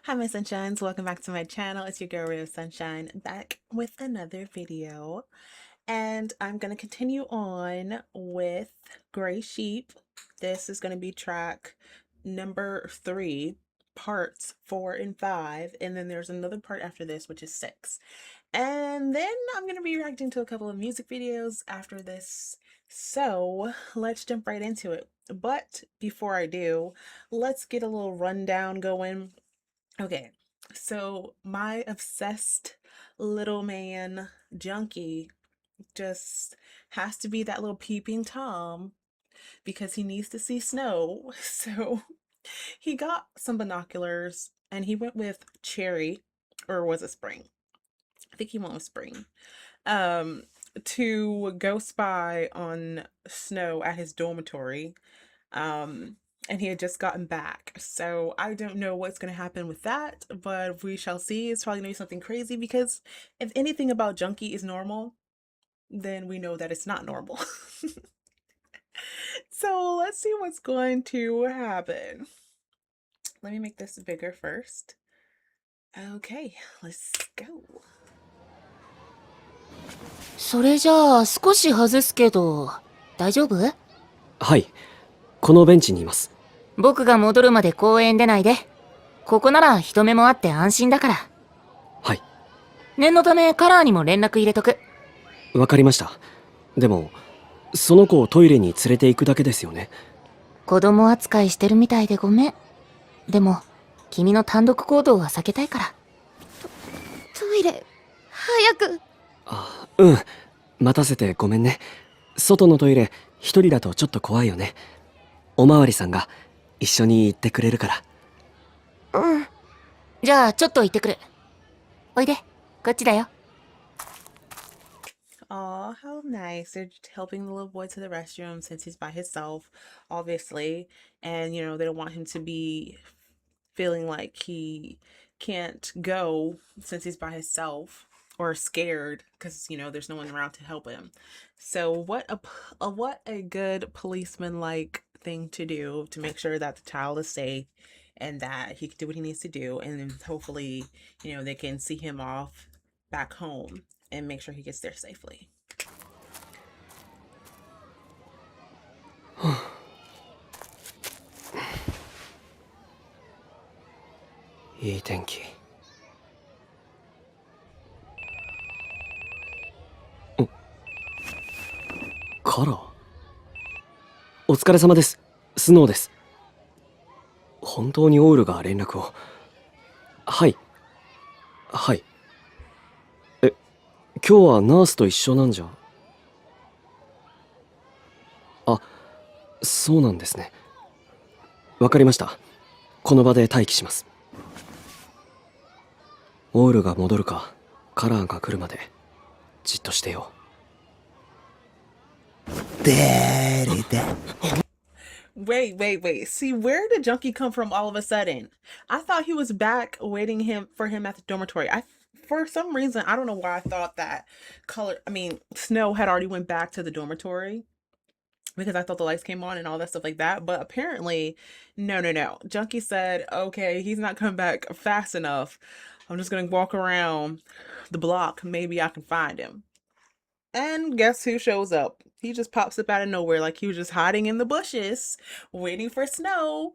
Hi, my sunshines. Welcome back to my channel. It's your girl, Raeofsunshyne, back with another video. And I'm going to continue on with Gray Sheep. This is going to be track number 3, parts 4 and 5. And then there's another part after this, which is 6. And then I'm going to be reacting to a couple of music videos after this. So let's jump right into it. But before I do, let's get a little rundown going. Okay, so my obsessed little man junkie just has to be that little peeping Tom because he needs to see snow. So he got some binoculars and he went with Cherry, or was it Spring? I think he went with Spring. To go spy on snow at his dormitory. And he had just gotten back. So I don't know what's going to happen with that, but we shall see. It's probably going to be something crazy because if anything about Junkie is normal, then we know that it's not normal. So let's see what's going to happen. Let me make this bigger first. Okay, let's go. それじゃあ少し外すけど大丈夫？はい、このベンチにいます。僕が戻るまで公園出ないで。ここなら人目もあって安心だから。はい。念のためカラーにも連絡入れとく。わかりました。でも、その子をトイレに連れて行くだけですよね。子供扱いしてるみたいでごめん。でも、君の単独行動は避けたいから。トイレ、早く。うん。待たせてごめんね。外のトイレ、一人だとちょっと怖いよね。おまわりさんが一緒に行ってくれるから。うん。じゃあちょっと行ってくる。おいで、こっちだよ。Aw, how nice. They're helping the little boy to the restroom since he's by himself, obviously. And, they don't want him to be feeling like he can't go since he's by himself or scared because, there's no one around to help him. So what a good policeman-like thing to do to make sure that the child is safe and that he can do what he needs to do. And then hopefully, they can see him off back home and make sure he gets there safely. いい天気。カラー。お疲れ様です。スノーです。本当にオールが連絡を。はい。はい。今日はナースと一緒なんじゃ。あ、そうなんですね。わかりました。この場で待機します。オールが戻るか、カラーが来るまで、じっとしてよ。Wait. See, where did Junkie come from all of a sudden? I thought he was back waiting for him at the dormitory. For some reason, I don't know why I thought that Snow had already went back to the dormitory because I thought the lights came on and all that stuff like that. But apparently, no. Junkie said, okay, he's not coming back fast enough. I'm just going to walk around the block. Maybe I can find him. And guess who shows up? He just pops up out of nowhere like he was just hiding in the bushes, waiting for Snow.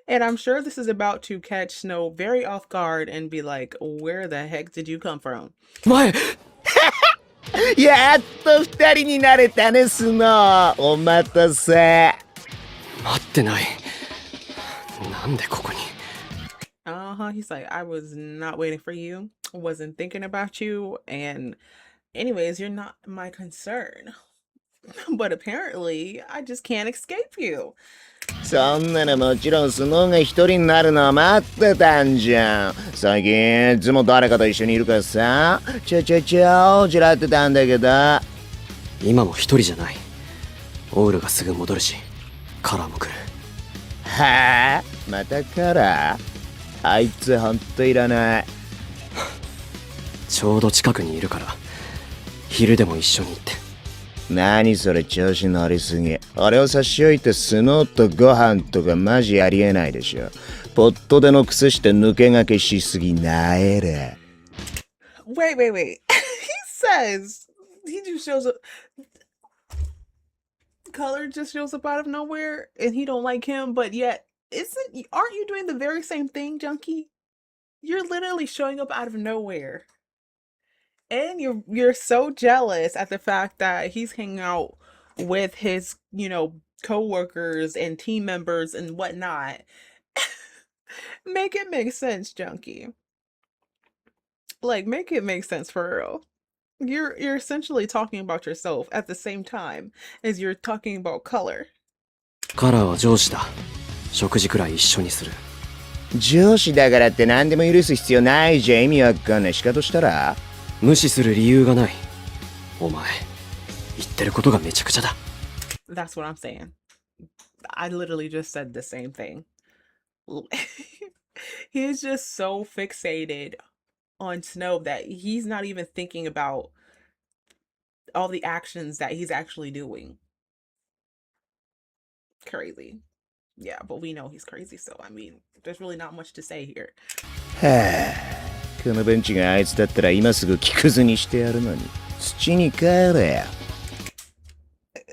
And I'm sure this is about to catch Snow very off guard and be like, where the heck did you come from? 前やっと二人になれたね、スノー。お待たせ。待ってない。なんでここに。He's like, I was not waiting for you. Wasn't thinking about you. And anyways, you're not my concern. But apparently, I just can't escape you. そんなのもちろんスノーが一人になるのは待ってたんじゃん。最近いつも誰かと一緒にいるからさ、ちらってたんだけど。今も一人じゃない。オールがすぐ戻るし、カラーも来る。はぁ？またカラー？あいつほんといらない。ちょうど近くにいるから、昼でも一緒に行って。何それ調子乗りすぎ。俺を差し置いてスノーとご飯とかマジありえないでしょ。ポットでの靴して抜け駆けしすぎなえれ。Wait, wait, wait. He says he just shows up. Color just shows up out of nowhere, and he don't like him. But yet, aren't you doing the very same thing, Junkie? You're literally showing up out of nowhere, and you're so jealous at the fact that he's hanging out with his coworkers and team members and whatnot. Make it make sense, Junkie. Like, make it make sense for real. You're essentially talking about yourself at the same time as you're talking about color. カラーは上司だ。食事くらい一緒にする。上司だからって何でも許す必要ないじゃ意味わかんない。仕方したら無視する理由がない。お前、言ってることがめちゃくちゃだ。That's what I'm saying. I literally just said the same thing. He's just so fixated on Snow that he's not even thinking about all the actions that he's actually doing. Crazy. Yeah, but we know he's crazy, so I mean, there's really not much to say here. はあ、このベンチがあいつだったら今すぐ木くずにしてやるのに土に帰れよ。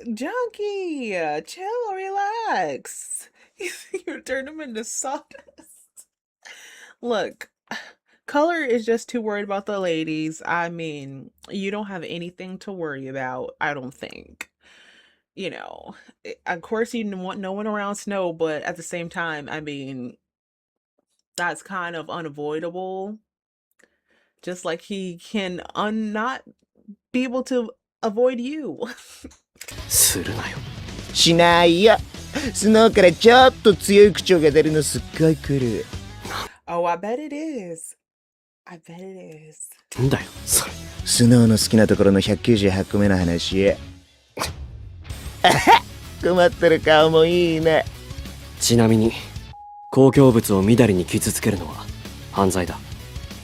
Junkie, chill, relax. You turned him into sawdust. Look, Color is just too worried about the ladies. I mean, you don't have anything to worry about, I don't think. Of course you want no one around Snow, but at the same time, I mean, that's kind of unavoidable. Just like he can not be able to avoid you. するなよ。しないよ。スノーからちょっと強い口調が出るのすっごい来る。Oh, I bet it is. I bet it is. んだよ、それ。スノーの好きなところの198個目の話。困ってる顔もいいね。ちなみに、公共物をみだりに傷つけるのは犯罪だ。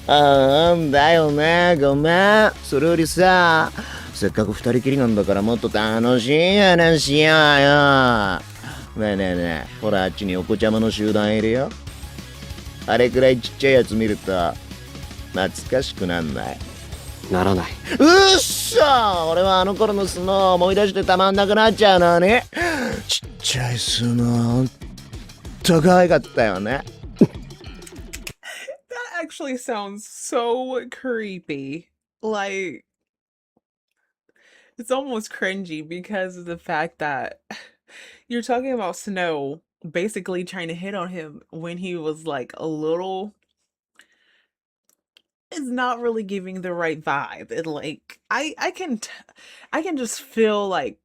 ああ、だよね。ごめん。それよりさ、せっかく二人きりなんだからもっと楽しい話しようよ。ねえねえねえ、ほらあっちにお子ちゃまの集団いるよ。あれくらいちっちゃいやつ見ると懐かしくなんない？ならない。うっそー、俺はあの頃のスノー思い出してたまんなくなっちゃうのに。ちっちゃいスノーほんと可愛かったよね。That actually sounds so creepy. Like, it's almost cringy because of the fact that you're talking about Snow basically trying to hit on him when he was like a little is not really giving the right vibe. And like I can just feel like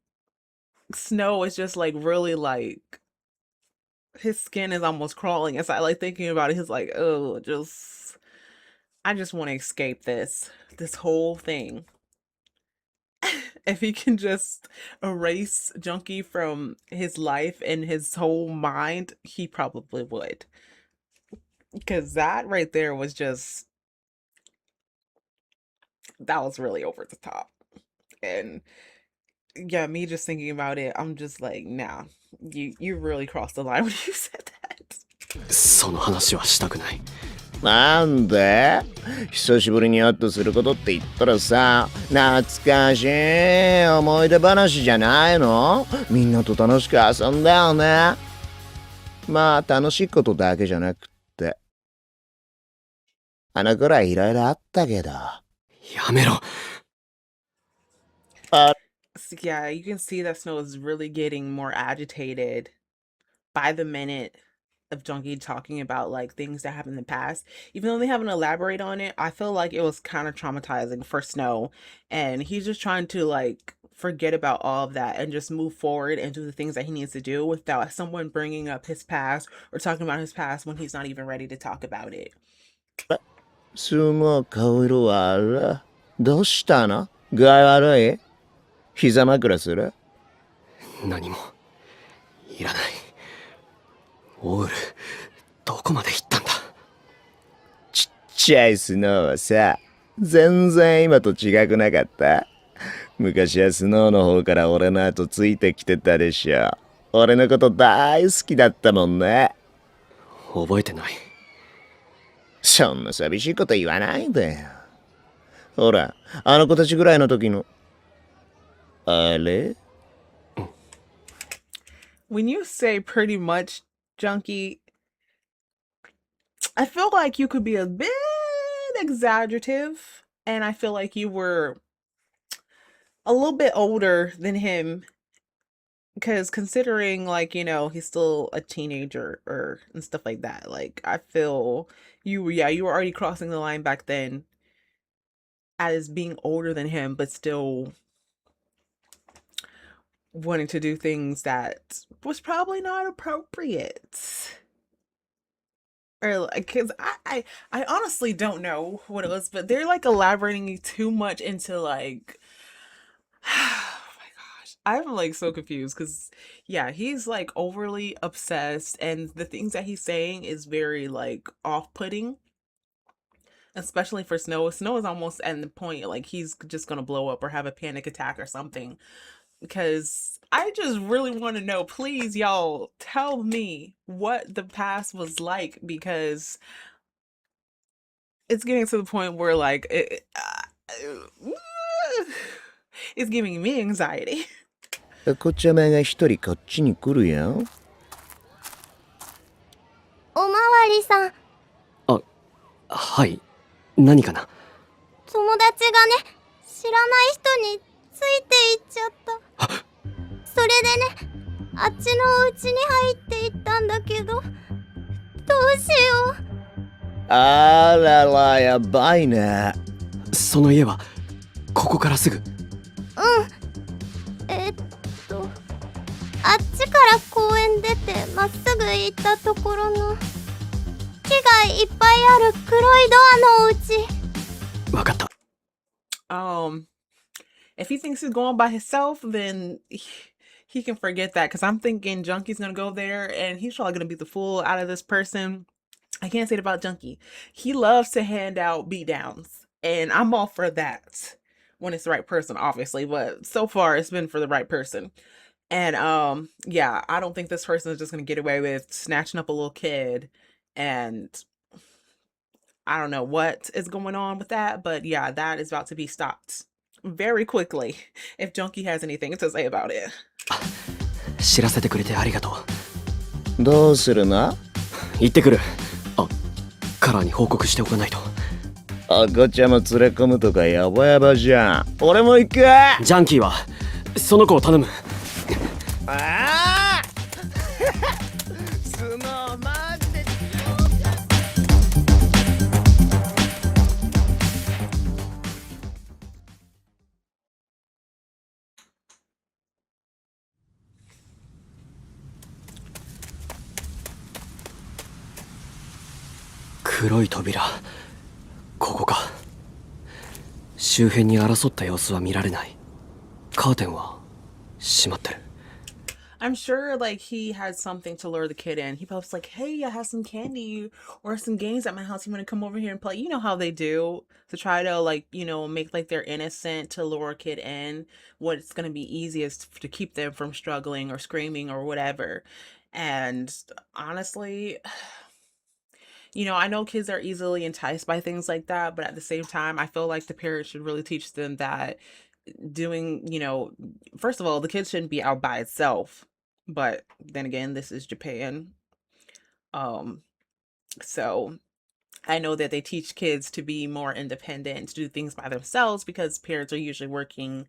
Snow is just like really like his skin is almost crawling inside, like thinking about it. He's like, oh, I just want to escape this whole thing. If he can just erase Junkie from his life and his whole mind, he probably would. Because that right there was just, that was really over the top. And yeah, me just thinking about it, I'm just like, nah, you really crossed the line when you said that. その話はしたくない。なんで？久しぶりに会ってすることって言ったらさ、懐かしい思い出話じゃないの？みんなと楽しく遊んだよね。まあ楽しいことだけじゃなくって。あのくらいいろいろあったけど。やめろ。Yeah, you can see that Snow is really getting more agitated by the minute of Junkie talking about like things that happened in the past. Even though they haven't elaborated on it, I feel like it was kind of traumatizing for Snow, and he's just trying to like forget about all of that and just move forward and do the things that he needs to do without someone bringing up his past or talking about his past when he's not even ready to talk about it. すごい顔色悪い。どうしたの？具合悪い？膝枕する？何もいらない。オール、どこまで行ったんだ？ちっちゃいスノーはさ、全然今と違くなかった？昔はスノーの方から俺の後ついてきてたでしょ。俺のこと大好きだったもんね。覚えてない。そんな寂しいこと言わないでよ。ほら、あの子たちぐらいの時の。あれ When you say pretty much, Junkie, I feel like you could be a bit exaggerative, and I feel like you were a little bit older than him because considering like he's still a teenager or and stuff like that. Like I feel you were already crossing the line back then as being older than him, but still wanting to do things that was probably not appropriate. Or like, because I honestly don't know what it was, but they're like elaborating too much into like, oh my gosh, I'm like so confused because yeah, he's like overly obsessed, and the things that he's saying is very like off-putting, especially for Snow. Snow is almost at the point like he's just gonna blow up or have a panic attack or something. Because I just really want to know, please, y'all, tell me what the past was like because it's getting to the point where like it's giving me anxiety. こちゃまが一人こっちに来るよ。おまわりさん、はい。何かな。友達がね、知らない人についていっちゃった。それでね、あっちのお家に入っていったんだけど、どうしよう。あらら、やばいね。その家はここからすぐ。あっちから公園出てまっすぐ行ったところの木がいっぱいある黒いドアのお家。わかった。If he thinks he's going by himself, then he can forget that because I'm thinking Junkie's gonna go there and he's probably gonna be the fool out of this person. I can't say it about Junkie. He loves to hand out beatdowns, and I'm all for that when it's the right person, obviously. But so far, it's been for the right person. And yeah, I don't think this person is just gonna get away with snatching up a little kid, and I don't know what is going on with that, but yeah, that is about to be stopped very quickly if Junkie has anything to say about it. 知らせてくれてありがとう。どうするな？行ってくる。カラーに報告しておかないと。赤ちゃま連れ込むとかヤバヤバじゃん。俺も行く。ジャンキーはその子を頼む。ああスノーマジで黒い扉。ここか。周辺に争った様子は見られない。カーテンは閉まってる。I'm sure like he had something to lure the kid in. He posts like, hey, I have some candy or some games at my house. You want to come over here and play? You know how they do to try to like, make like they're innocent to lure a kid in. What's going to be easiest to keep them from struggling or screaming or whatever. And honestly, I know kids are easily enticed by things like that, but at the same time, I feel like the parents should really teach them that doing, first of all, the kid shouldn't be out by itself. But then again, this is Japan. So I know that they teach kids to be more independent, to do things by themselves because parents are usually working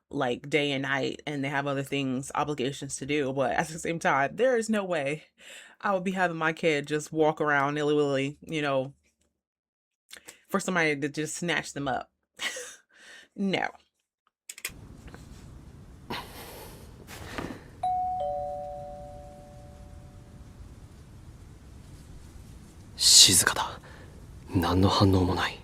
like day and night and they have other things, obligations to do. But at the same time, there is no way I would be having my kid just walk around illy-willy, for somebody to just snatch them up. No. 静かだ。何の反応もない。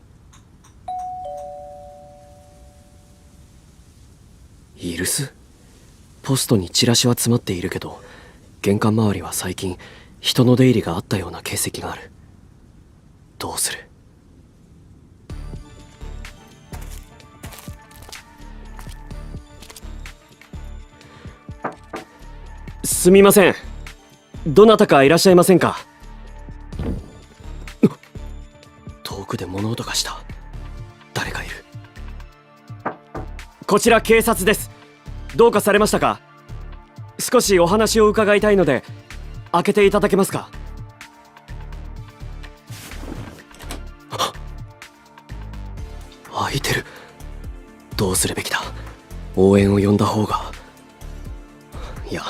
イルス？ポストにチラシは詰まっているけど、玄関周りは最近人の出入りがあったような形跡がある。どうする？すみません。どなたかいらっしゃいませんか？奥で物音がした。誰かいる。こちら警察です。どうかされましたか？少しお話を伺いたいので開けていただけますか？開いてる。どうするべきだ。応援を呼んだ方が。いや、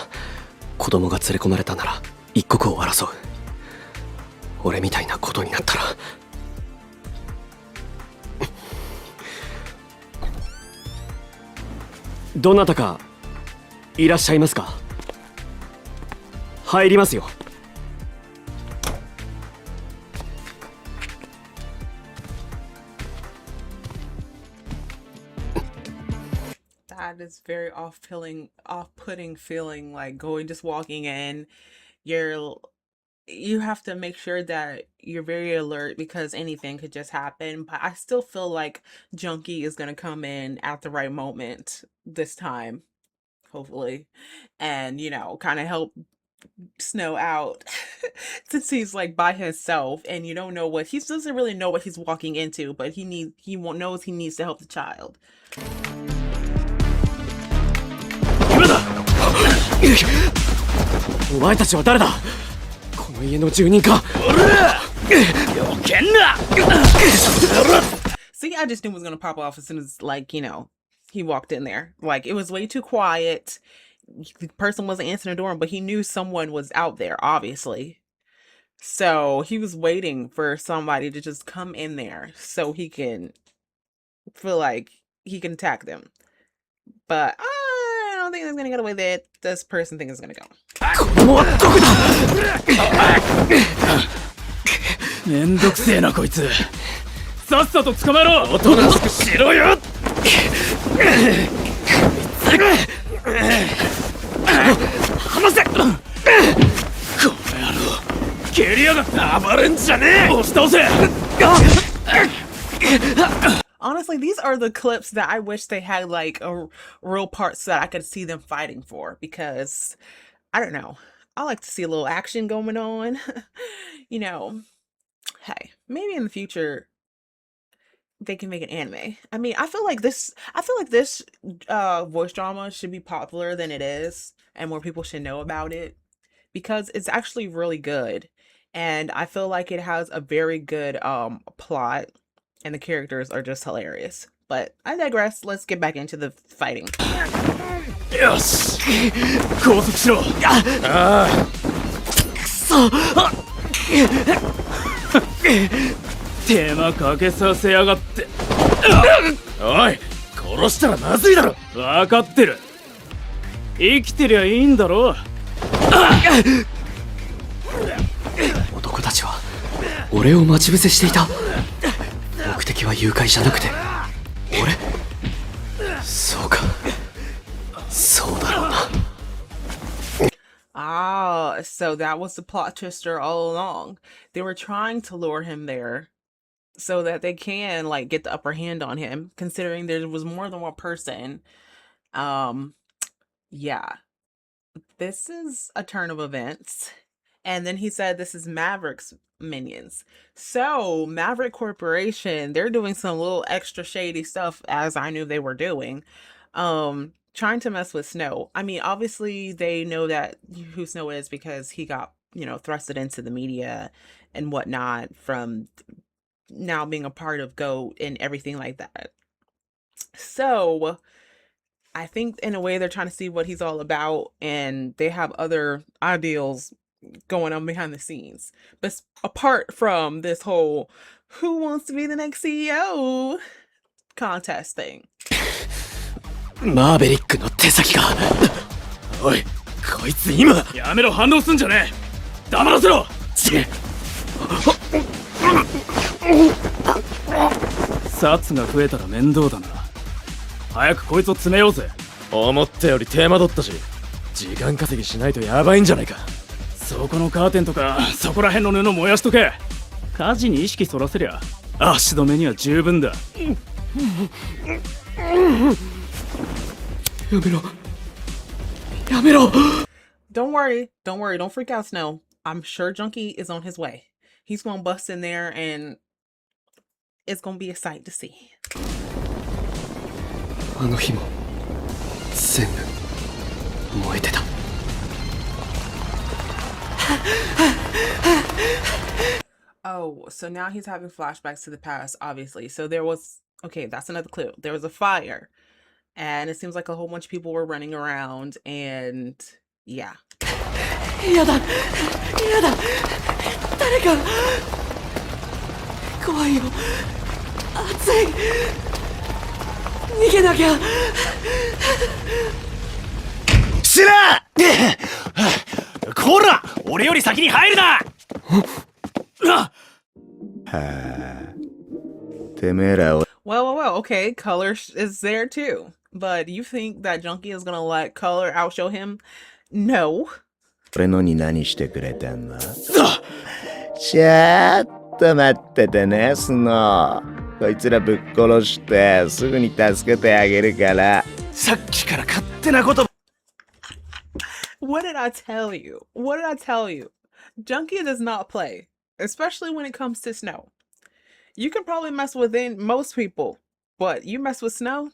子供が連れ込まれたなら一刻を争う。俺みたいなことになったら。どなたかいらっしゃいますか？入りますよ。That is very off-putting feeling, like going, just walking in. You have to make sure that you're very alert because anything could just happen. But I still feel like Junkie is gonna come in at the right moment this time, hopefully, and kind of help Snow out since he's like by himself and you don't know what he doesn't really know what he's walking into, but knows he needs to help the child. 今だ。お前たちは誰だ？この家の住人か？よけんな。 See, I just knew it was gonna pop off as soon as he walked in there. Like, it was way too quiet. The person wasn't answering the door, but he knew someone was out there, obviously. So he was waiting for somebody to just come in there so he can feel like he can attack them. But I don't think it's gonna go the way that this person thinks it's gonna go. めんどくせえなこいつ。さっさと捕まえろ。おとなしくしろよ。離せ。この野郎蹴りやがって。暴れんじゃねえ。押し倒せ。 Honestly, these are the clips that I wish they had like a real parts so that I could see them fighting for, because I don't know. I like to see a little action going on. Hey, maybe in the future they can make an anime. I mean, I feel like this voice drama should be popular than it is, and more people should know about it because it's actually really good. And I feel like it has a very good plot, and the characters are just hilarious. But I digress. Let's get back into the fighting. よし、拘束しろ。ああ。くそ。手間かけさせやがって。おい、殺したらまずいだろ。分かってる。生きてりゃいいんだろ。男たちは俺を待ち伏せしていた。目的は誘拐じゃなくて俺。そうか、そうだろうな。Ah, so that was the plot twister all along. They were trying to lure him there so that they can like get the upper hand on him, considering there was more than one person. Yeah. This is a turn of events. And then he said this is Maverick's minions. So Maverick Corporation, they're doing some little extra shady stuff, as I knew they were doing. Trying to mess with Snow. I mean, obviously they know that who Snow is because he got, thrusted into the media and whatnot from now being a part of GOAT and everything like that. So I think in a way they're trying to see what he's all about, and they have other ideals going on behind the scenes. But apart from this whole who wants to be the next CEO contest thing. マーベリックの手先が。おい、こいつ今。やめろ、反応すんじゃねえ。黙らせろ。殺が増えたら面倒だな。早くこいつを詰めようぜ。思ったより手間取ったし、時間稼ぎしないとやばいんじゃないか。そこのカーテンとかそこら辺の布燃やしとけ。火事に意識そらせりゃ足止めには十分だ。やめろ。やめろ。 Don't worry, don't freak out, Snow. I'm sure Junkie is on his way. He's gonna bust in there and It's gonna be a sight to see. あの日も全部燃えてた。Oh, so now he's having flashbacks to the past, obviously. So there was, okay, that's another clue. There was a fire, and it seems like a whole bunch of people were running around, and yeah. やだやだ、誰か怖いよ、暑い、逃げなきゃ。知らこら、俺より先に入るな。てめえらを Well, okay, Color is there too. But you think that Junkie is gonna let Color outshow him? No. 俺のに何してくれてんの？ちょっと待っててね、スノー。こいつらぶっ殺してすぐに助けてあげるから。さっきから勝手なこと。 What did I tell you? What did I tell you? Junkie does not play, especially when it comes to Snow. You can probably mess with most people, but you mess with Snow?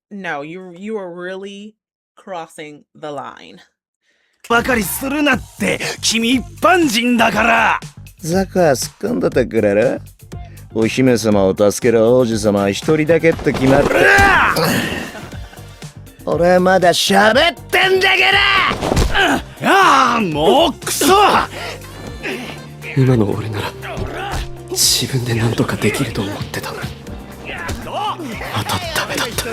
No, you are really crossing the line. ばかりするなって、君一般人だから。ザクはすっかんだってくれる？お姫様を助ける王子様は一人だけって決まって。俺まだ喋ってんだから。ああ、もうクソ。今の俺なら自分で何とかできると思ってたのに、またダメだった。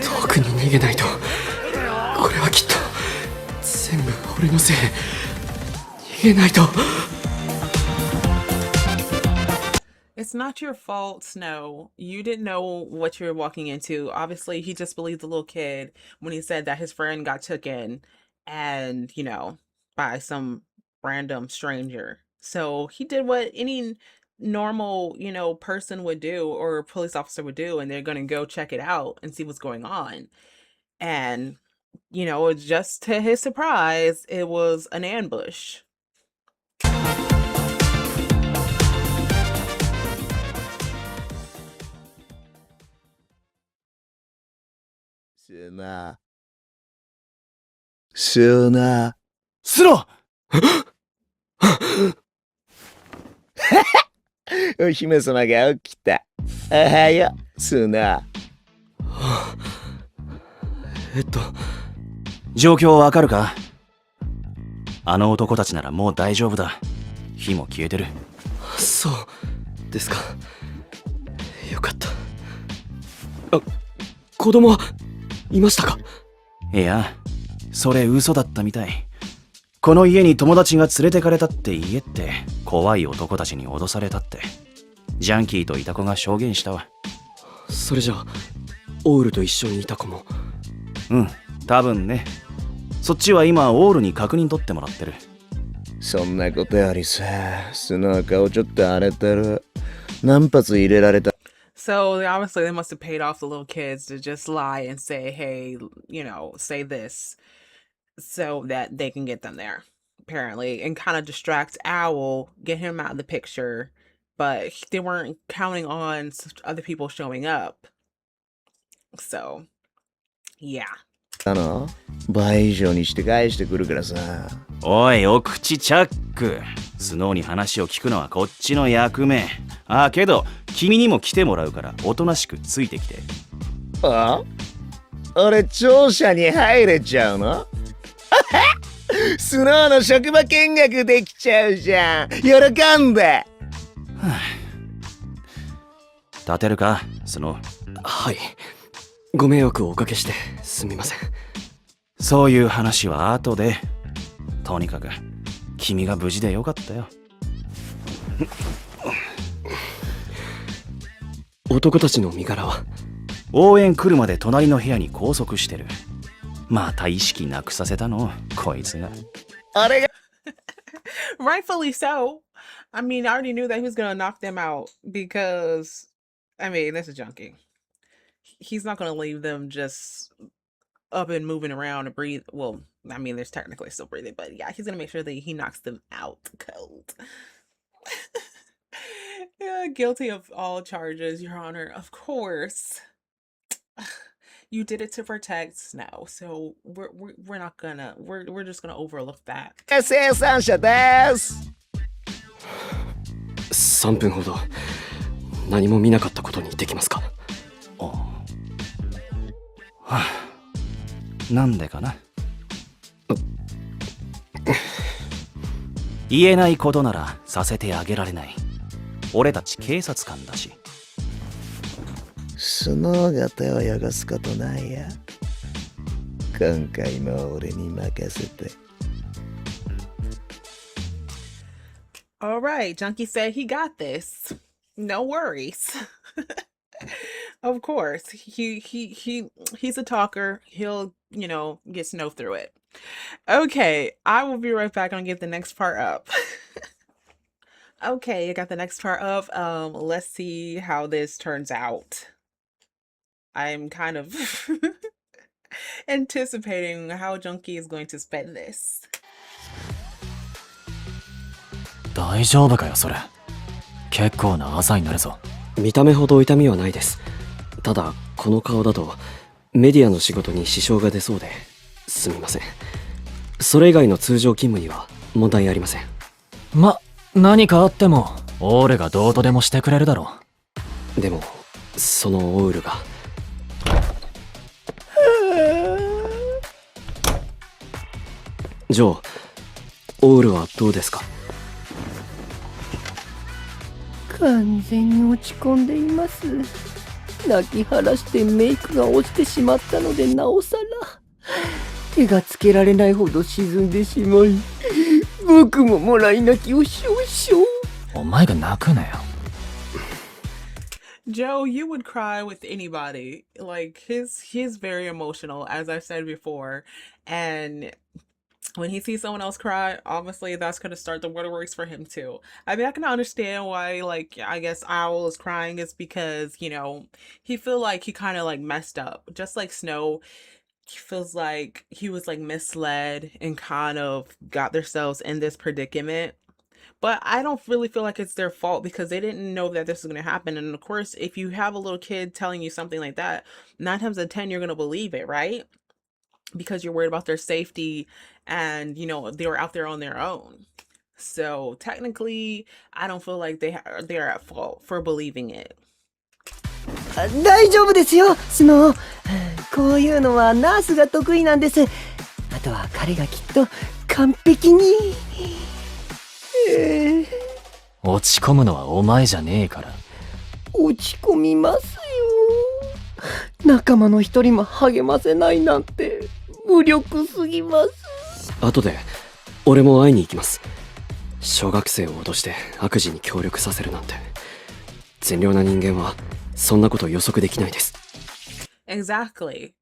遠くに逃げないと。これはきっと全部俺のせい。逃げないと。 It's not your fault, Snow. You didn't know what you were walking into. Obviously, he just believed the little kid when he said that his friend got taken and, by some random stranger. So he did what any normal, person would do or police officer would do, and they're going to go check it out and see what's going on. And, just to his surprise, it was an ambush. スナスナスロお姫様が起きた。おはよう、スナ状況わかるか？あの男たちならもう大丈夫だ。火も消えてる。そうですか。よかった。あ、子供はいましたか？いや、それ嘘だったみたい。この家に友達が連れてかれたって言えって怖い男たちに脅されたってジャンキーといた子が証言したわ。それじゃあオールと一緒にいた子も。うん、多分ね。そっちは今オールに確認取ってもらってる。そんなことよりさ、スノー顔ちょっと荒れてる。何発入れられた？ So obviously they must have paid off the little kids to just lie and say, hey, say this so that they can get them there, apparently, and kind of distract Owl, get him out of the picture. But they weren't counting on other people showing up. So, yeah. の倍以上にして返してくるからさ。おい、お口チャック。スノーに話を聞くのはこっちの役目。あ、けど君にも来てもらうからおとなしくついてきて。あ？俺庁舎に入れちゃうの？スノーの職場見学できちゃうじゃん。喜んで。立てるか、スノー。はい。ご迷惑をおかけしてすみません。そういう話は後で。とにかく君が無事でよかったよ。男たちの身柄は？応援来るまで隣の部屋に拘束してる。また意識なくさせたの、こいつが。あれが Rightfully so. I mean, I already knew that he was gonna knock them out because, this is Junkie. He's not gonna leave them just up and moving around and breathe. Well, there's technically still breathing, but yeah, he's gonna make sure that he knocks them out cold. Guilty of all charges, Your Honor. Of course. You did it to protect Snow, so we're not gonna we're just gonna overlook that. 生産者です。3分ほど何も見なかったことにできますか？なんでかな。言えないことならさせてあげられない。俺たち警察官だし。スノーが手を汚すことないや。今回も俺に任せて。All right, Junkie said he got this. No worries. Of course, he's a talker. He'll, get Snow through it. Okay, I will be right back. I'm gonna get the next part up. Okay, I got the next part up. Let's see how this turns out. I'm kind of anticipating how Junkie is going to spend this. 大丈夫かよそれ。結構な朝になるぞ。見た目ほど痛みはないです。ただこの顔だとメディアの仕事に支障が出そうですみません。それ以外の通常勤務には問題ありません。何かあってもオールがどうとでもしてくれるだろう。でもそのオールがジョー、オールはどうですか？完全に落ち込んでいます。泣き晴らしてメイクが落ちてしまったのでなおさら手がつけられないほど沈んでしまい、僕ももらい泣きを少々。お前が泣くなよ。Joe, you would cry with anybody. Like he's very emotional, as I said before, and when he sees someone else cry, obviously that's gonna start the waterworks for him too. I mean, I can understand why, like, I guess Owl is crying is because, he feel like he kind of like messed up. Just like Snow, he feels like he was like misled and kind of got themselves in this predicament. But I don't really feel like it's their fault because they didn't know that this was going to happen. And of course, if you have a little kid telling you something like that, 9 times out of 10, you're going to believe it, right? Because you're worried about their safety and, they were out there on their own. So technically, I don't feel like they're at fault for believing it. 大丈夫ですよ、スノー。こういうのはナースが得意なんです。あとは彼がきっと完璧に。落ち込むのはお前じゃねえから。落ち込みますよ。仲間の一人も励ませないなんて無力すぎます。後で俺も会いに行きます。小学生を脅して悪事に協力させるなんて、善良な人間はそんなこと予測できないです。 Exactly.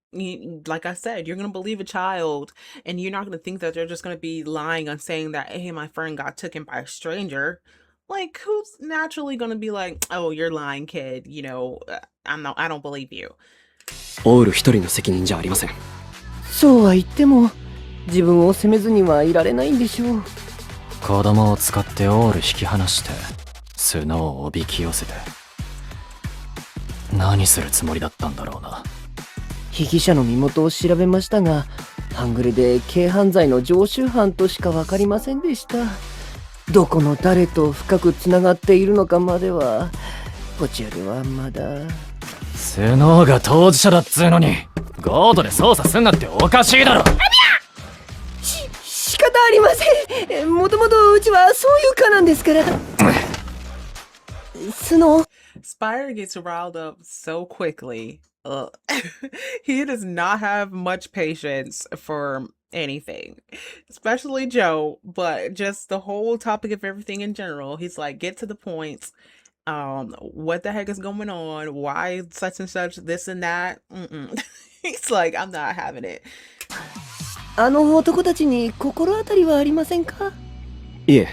Like I said, you're going to believe a child and you're not going to think that they're just going to be lying on saying that, hey, my friend got taken by a stranger. Like, who's naturally going to be like, oh, you're lying, kid. I don't believe you. オール一人の責任じゃありません。そうは言っても自分を責めずにはいられないんでしょう。子供を使ってオール引き離してスノーをおびき寄せて何するつもりだったんだろうな。被疑者の身元を調べましたが、半グレで軽犯罪の常習犯としか分かりませんでした。どこの誰と深くつながっているのかまではこちらではまだ。スノーが当事者だっつうのにゴードで捜査すんなっておかしいだろ。仕方ありません。もともとうちはそういう課なんですから。スノー。Spire gets riled up so quickly. He does not have much patience for anything, especially Joe, but just the whole topic of everything in general. He's like, get to the point. What the heck is going on? Why such and such, this and that? He's like, I'm not having it. あの男たちに心当たりはありませんか？いえ、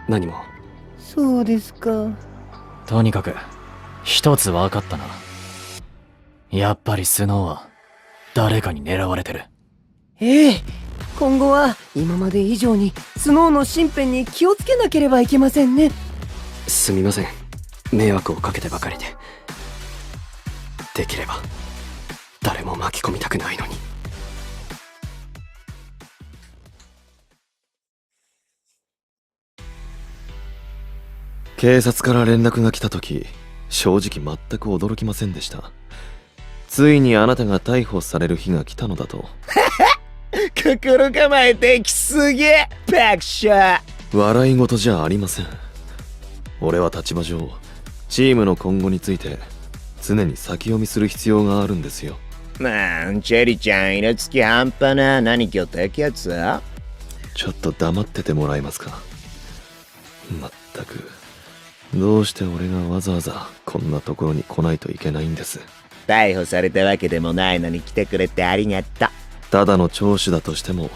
何も。そうですか。とにかく一つ分かったな。やっぱりスノーは誰かに狙われてる。ええ、今後は今まで以上にスノーの身辺に気をつけなければいけませんね。すみません。迷惑をかけてばかりで。できれば誰も巻き込みたくないのに。警察から連絡が来た時、正直全く驚きませんでした。ついにあなたが逮捕される日が来たのだと。心構えてきすぎ爆笑。笑い事じゃありません。俺は立場上チームの今後について常に先読みする必要があるんですよ。なんチェリちゃんイラつき半端な。何今日低気圧？ちょっと黙っててもらえますか。まったくどうして俺がわざわざこんなところに来ないといけないんです。逮捕されたわけでもないのに来てくれてありがとう。ただの聴取だとしても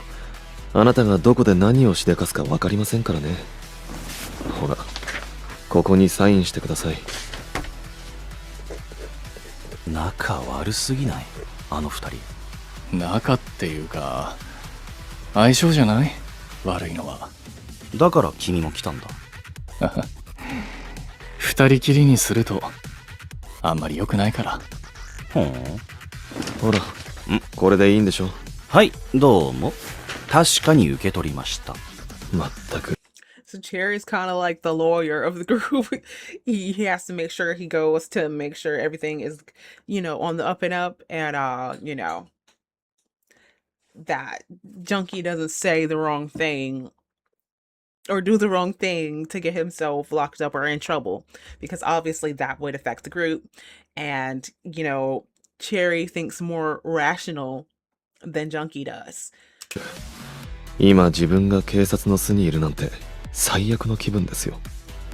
あなたがどこで何をしでかすか分かりませんからね。ほらここにサインしてください。仲悪すぎない？あの二人。仲っていうか相性じゃない？悪いのは。だから君も来たんだ。二人きりにするとあんまり良くないから。ほん。ほらこれでいいんでしょ。はい、どうも。確かに受け取りました。まったく。So Cherry's kind of like the lawyer of the group. He has to make sure he goes to make sure everything is, on the up and up, and that Junkie doesn't say the wrong thing or do the wrong thing to get himself locked up or in trouble, because obviously that would affect the group. And Cherry thinks more rational than Junkie does. 今自分が警察の巣にいるなんて最悪の気分ですよ。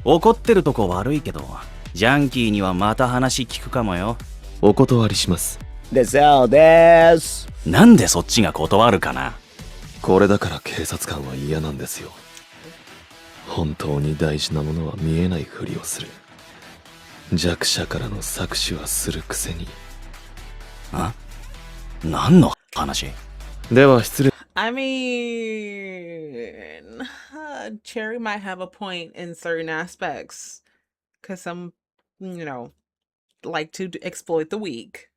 怒ってるとこ悪いけど、ジャンキーにはまた話聞くかもよ。お断りします。でそうです。なんでそっちが断るかな。これだから警察官は嫌なんですよ。本当に大事なものは見えないふりをする。弱者からの搾取はするくせに。何の話？では失礼。I mean, Cherry might have a point in certain aspects, because some, like to exploit the weak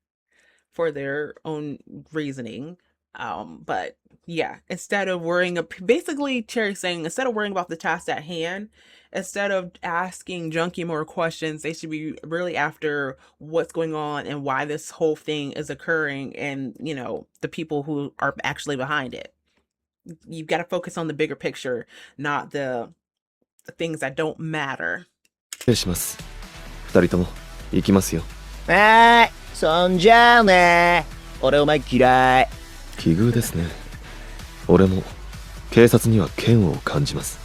for their own reasoning. But yeah, instead of basically Cherry's saying, instead of worrying about the task at hand, instead of asking Junkie more questions, they should be really after what's going on and why this whole thing is occurring, and the people who are actually behind it. You've got to focus on the bigger picture, not the things that don't matter. 失礼します。二人とも行きますよ。はい、そんじゃあね。俺お前嫌い。奇遇ですね。俺も警察には嫌悪を感じます。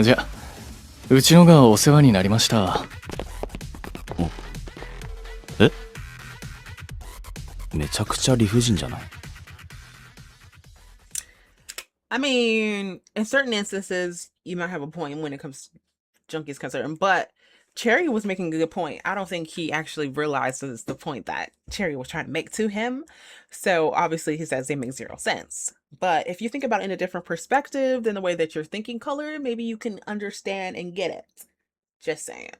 じゃあうちのがお世話になりました。え？めちゃくちゃ理不尽じゃない？ I mean, in certain instances, you might have a point when it comes to Junkie's concerned, but Cherry was making a good point. I don't think he actually realizes the point that Cherry was trying to make to him. So obviously he says they make zero sense. But if you think about it in a different perspective than the way that you're thinking color, maybe you can understand and get it. Just saying.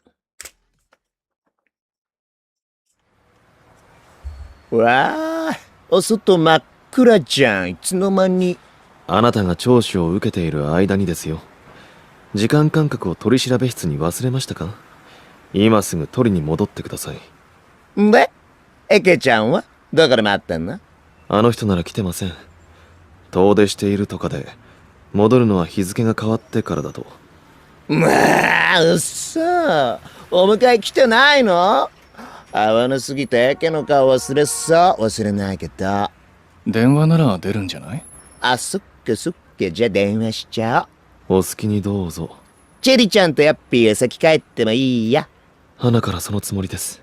わあ、お外真っ暗じゃん。いつの間に。あなたが聴取を受けている間にですよ。時間感覚を取り調べ室に忘れましたか？今すぐ取りに戻ってください。で、エケちゃんはどこで待ってんの？あの人なら来てません。遠出しているとかで、戻るのは日付が変わってからだと。まあ、うっそ。お迎え来てないの？会わなすぎてエケの顔忘れそう。忘れないけど。電話なら出るんじゃない？あ、そっかそっか。じゃあ電話しちゃおう。お好きにどうぞ。チェリちゃんとヤッピーは先帰ってもいいや。花からそのつもりです。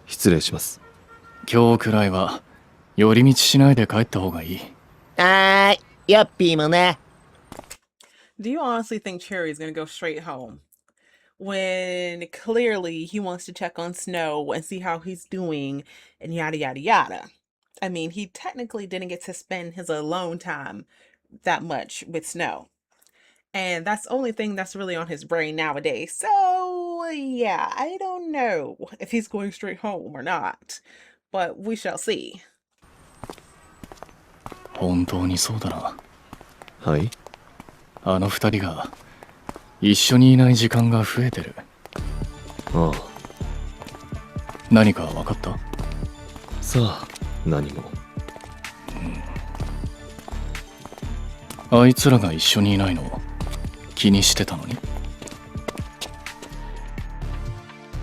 失礼します。今日くらいは寄り道しないで帰った方がいい。はーい。ヤッピーもね。Do you honestly think Cherry's gonna go straight home? When clearly he wants to check on Snow and see how he's doing and yada yada yada. I mean, he technically didn't get to spend his alone time that much with Snow. And that's the only thing that's really on his brain nowadays. So, yeah, I don't know if he's going straight home or not, but we shall see. 本当にそうだな。はい。あの二人が一緒にいない時間が増えてる。ああ。何か分かった？さあ、何も。あいつらが一緒にいないの気にしてたのに。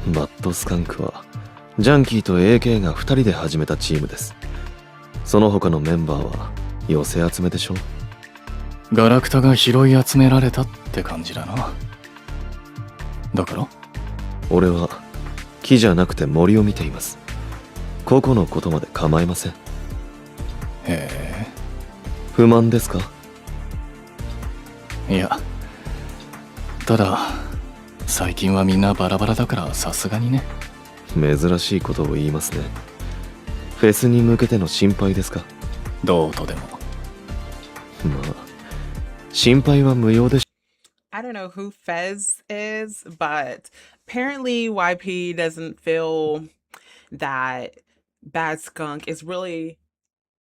バッドスカンクはジャンキーと AK が2人で始めたチームです。その他のメンバーは寄せ集めでしょ。ガラクタが拾い集められたって感じだな。だから俺は木じゃなくて森を見ています。個々のことまで構いません。へえ。不満ですか？いや、ただ最近はみんなバラバラだからさすがにね。珍しいことを言いますね。フェスに向けての心配ですか？どうとでも。まあ心配は無用でしょ。 I don't know who Fez is, but apparently YP doesn't feel that Bad Skunk is really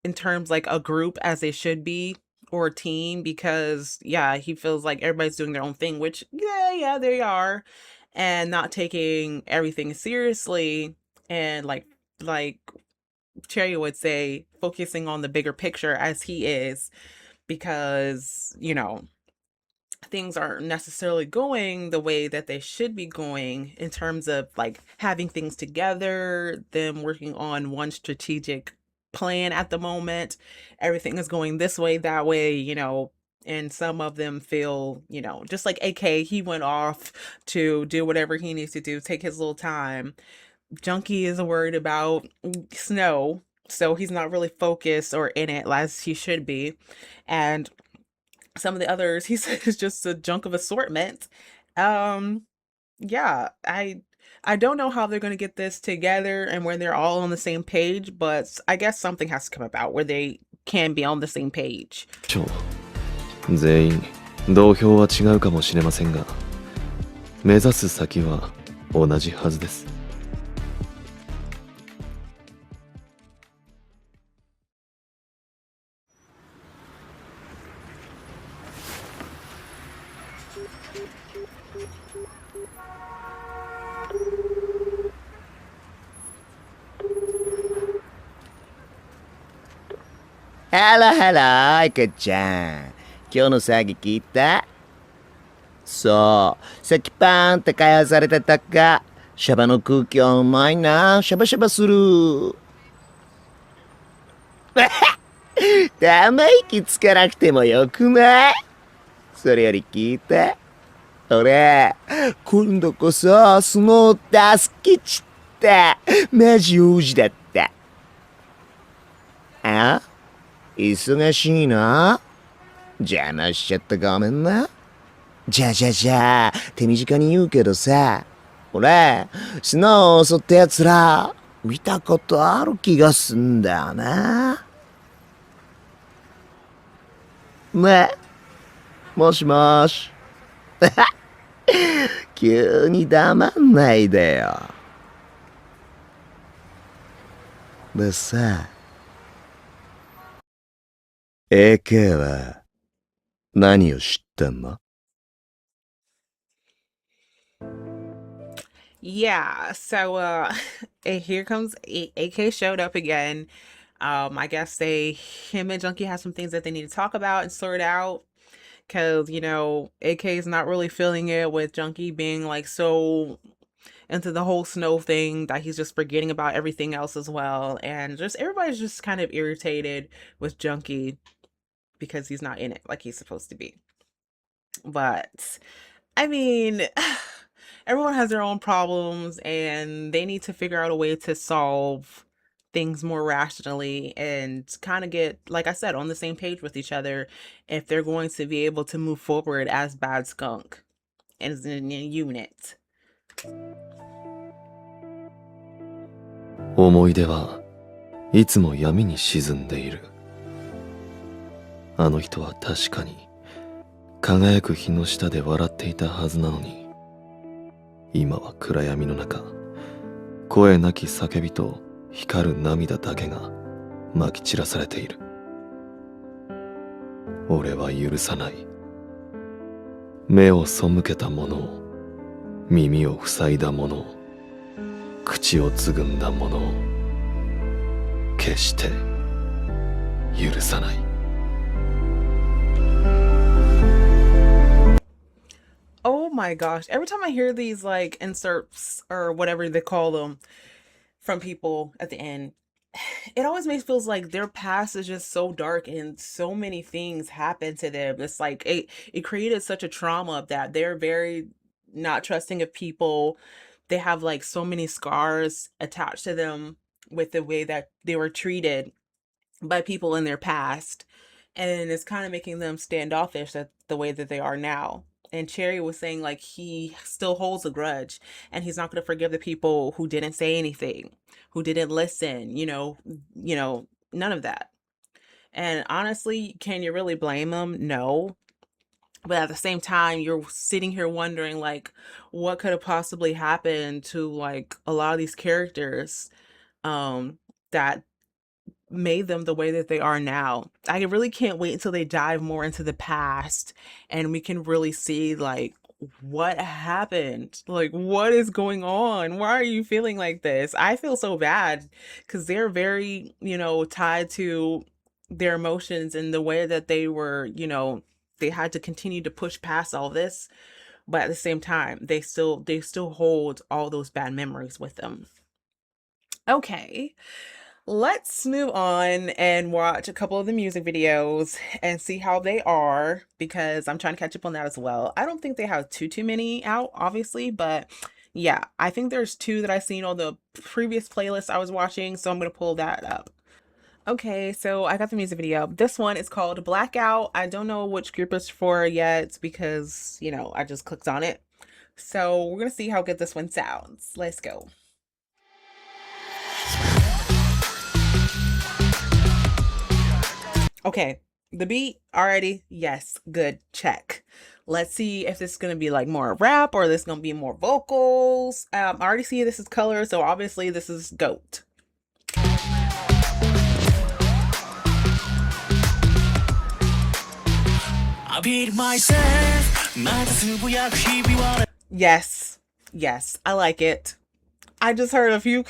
in terms like a group as they should be, or a team, because yeah, he feels like everybody's doing their own thing, which yeah, they are, and not taking everything seriously, and like Cherry would say, focusing on the bigger picture as he is, because things aren't necessarily going the way that they should be going in terms of like having things together, them working on one strategic plan at the moment. Everything is going this way, that way, and some of them feel, just like AK, he went off to do whatever he needs to do, take his little time. Junkie is worried about snow, so he's not really focused or in it as he should be. And some of the others, he said, is just a junk of assortment. Yeah, I don't know how they're going to get this together and where they're all on the same page, but I guess something has to come about where they can be on the same page. 全員同票は違うかもしれませんが、目指す先は同じはずです。ハロハロ赤ちゃん。今日の騒ぎ聞いた？そう、さっきパーンって開発されたたか。シャバの空気はうまいな。シャバシャバする。ため息つかなくてもよくない？それより聞いて。俺、今度こそスノー助けちった。マジ王子だった。あ？忙しいな。邪魔しちゃったごめんな。じゃあ、手短に言うけどさ、俺、スノーを襲った奴ら、見たことある気がすんだよな。ね、もしもし。急に黙んないでよ。でさ、AK は何を知ってんの？ Yeah, so and here comes AK showed up again. I guess him and Junkie have some things that they need to talk about and sort out, because AK is not really feeling it with Junkie being like so into the whole snow thing that he's just forgetting about everything else as well, and just everybody's just kind of irritated with Junkie because he's not in it like he's supposed to be. But I mean, everyone has their own problems and they need to figure out a way to solve things more rationally and kind of get, like I said, on the same page with each other if they're going to be able to move forward as Bad Skunk as a unit. 思い出はいつも闇に沈んでいる。あの人は確かに輝く日の下で笑っていたはずなのに、今は暗闇の中、声なき叫びと光る涙だけがまき散らされている。俺は許さない。目を背けた者を、耳を塞いだ者を、口をつぐんだ者を、決して許さない。Oh my gosh. Every time I hear these like inserts or whatever they call them from people at the end, it always makes feels like their past is just so dark and so many things happen to them. It's like it created such a trauma that they're very not trusting of people. They have like so many scars attached to them with the way that they were treated by people in their past. And it's kind of making them standoffish at the way that they are now. And Cherry was saying like he still holds a grudge and he's not going to forgive the people who didn't say anything, who didn't listen, none of that. And honestly, can you really blame him? No. But at the same time, you're sitting here wondering like what could have possibly happened to like a lot of these characters that made them the way that they are now. I really can't wait until they dive more into the past and we can really see like what happened, like what is going on, why are you feeling like this? I feel so bad because they're very tied to their emotions and the way that they were, they had to continue to push past all this, but at the same time they still hold all those bad memories with them. Okay, let's move on and watch a couple of the music videos and see how they are because I'm trying to catch up on that as well. I don't think they have too many out, obviously, but yeah, I think there's 2 that I've seen on the previous playlist I was watching, so I'm going to pull that up. Okay, so I got the music video. This one is called Blackout. I don't know which group it's for yet because, I just clicked on it. So we're going to see how good this one sounds. Let's go. Okay, the beat already, yes, good, check. Let's see if this is going to be like more rap or this is going to be more vocals. I already see this is color, so obviously this is GOAT. Yes, I like it. I just heard a few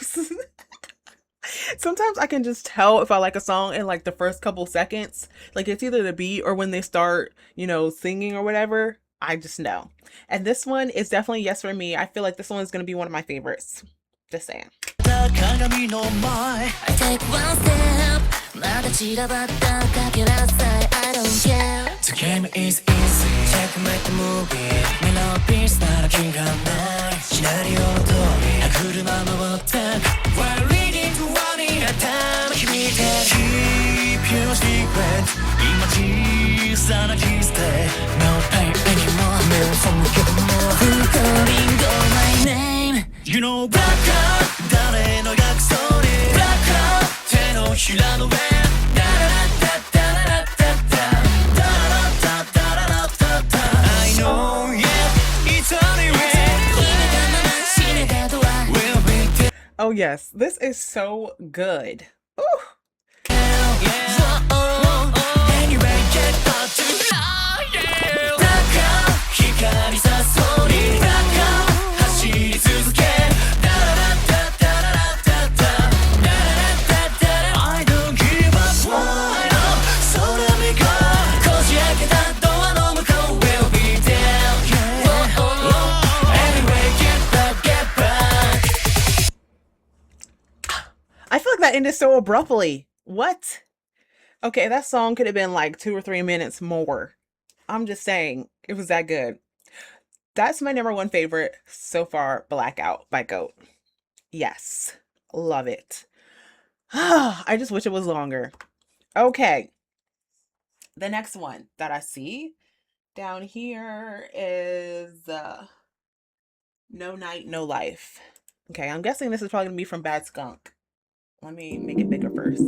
sometimes I can just tell if I like a song in like the first couple seconds. Like it's either the beat or when they start, singing or whatever. I just know. And this one is definitely yes for me. I feel like this one is going to be one of my favorites. Just saying. You know, black out,誰の約束に black out, 手のひらの上 I know, yeah, it's anyway. Oh yes, this is so good. Ooh. I feel like that ended so abruptly. What? Okay, that song could have been like 2 or 3 minutes more. I'm just saying, it was that good. That's my #1 favorite so far, Blackout by GOAT. Yes, love it. I just wish it was longer. Okay, the next one that I see down here is No Night, No Life. Okay, I'm guessing this is probably gonna be from Bad Skunk. Let me make it bigger first.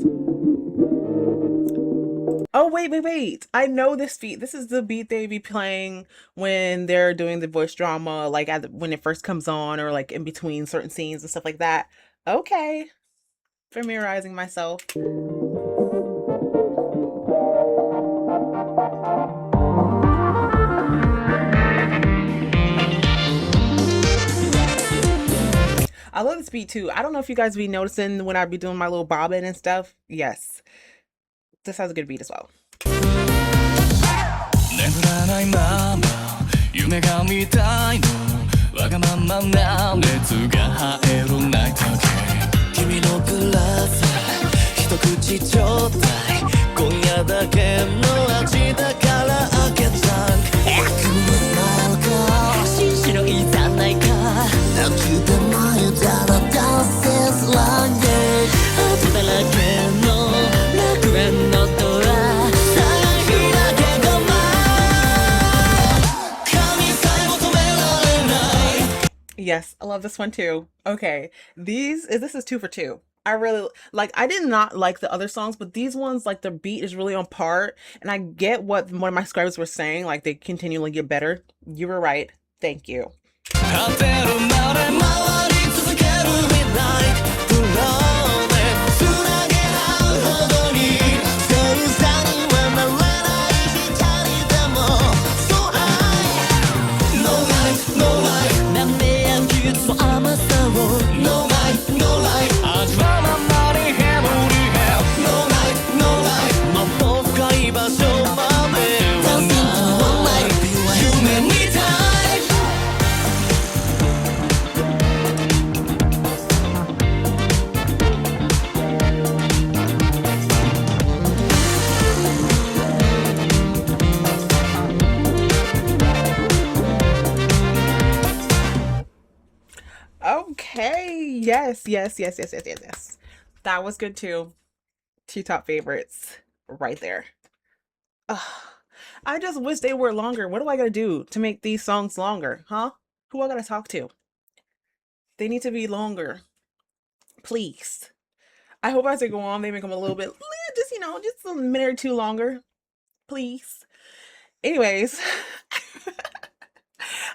Oh, wait. I know this beat. This is the beat they be playing when they're doing the voice drama, like when it first comes on or like in between certain scenes and stuff like that. Okay. Familiarizing myself. I love this beat too. I don't know if you guys be noticing when I be doing my little bobbing and stuff. Yes. This has a good beat as well. 眠らないまま夢が見たいのわがままな熱が入るナイト君のグラス一口ちょうだい今夜だけの味だから開けた悪夢なのか真白いざないか泣きでも言ったらダンススランゲー後だらけの楽園のドア Yes, I love this one too. Okay, this is 2 for 2. I really like, I did not like the other songs, but these ones, like the beat is really on part, and I get what one of my scribes were saying, like they continually get better. You were right. Thank you. Okay, yes. That was good too. 2 top favorites right there. Ugh. I just wish they were longer. What do I gotta do to make these songs longer, huh? Who I gotta talk to? They need to be longer. Please. I hope as they go on, they make them a little bit, just, just a minute or 2 longer. Please. Anyways,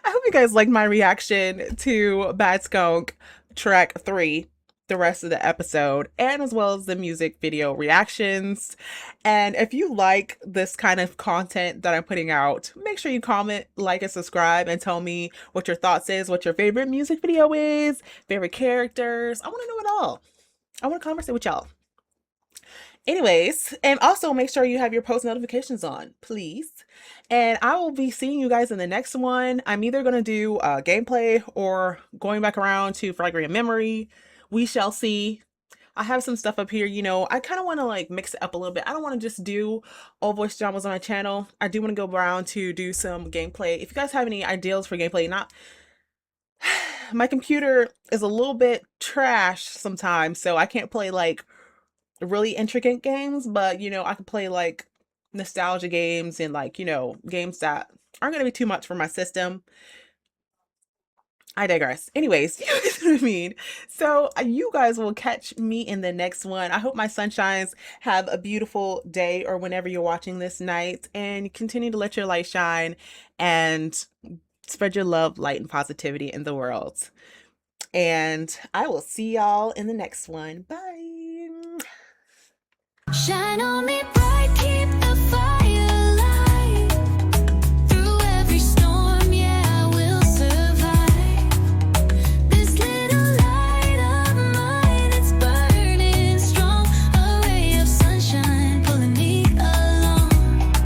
I hope you guys liked my reaction to Bad Skunk track 3, the rest of the episode, and as well as the music video reactions. And if you like this kind of content that I'm putting out, make sure you comment, like, and subscribe, and tell me what your thoughts is, what your favorite music video is, favorite characters. I want to know it all. I want to converse with y'all. Anyways, and also make sure you have your post notifications on, please. And I will be seeing you guys in the next one. I'm either going to do gameplay or going back around to Fragment Memory. We shall see. I have some stuff up here, I kind of want to like mix it up a little bit. I don't want to just do all voice dramas on my channel. I do want to go around to do some gameplay. If you guys have any ideas for gameplay, my computer is a little bit trash sometimes, so I can't play like really intricate games, but I can play like nostalgia games and like games that aren't going to be too much for my system. I digress. Anyways, you know what I mean? So you guys will catch me in the next one. I hope my sunshines have a beautiful day or whenever you're watching this night, and continue to let your light shine and spread your love, light, and positivity in the world. And I will see y'all in the next one. Bye. Shine on me.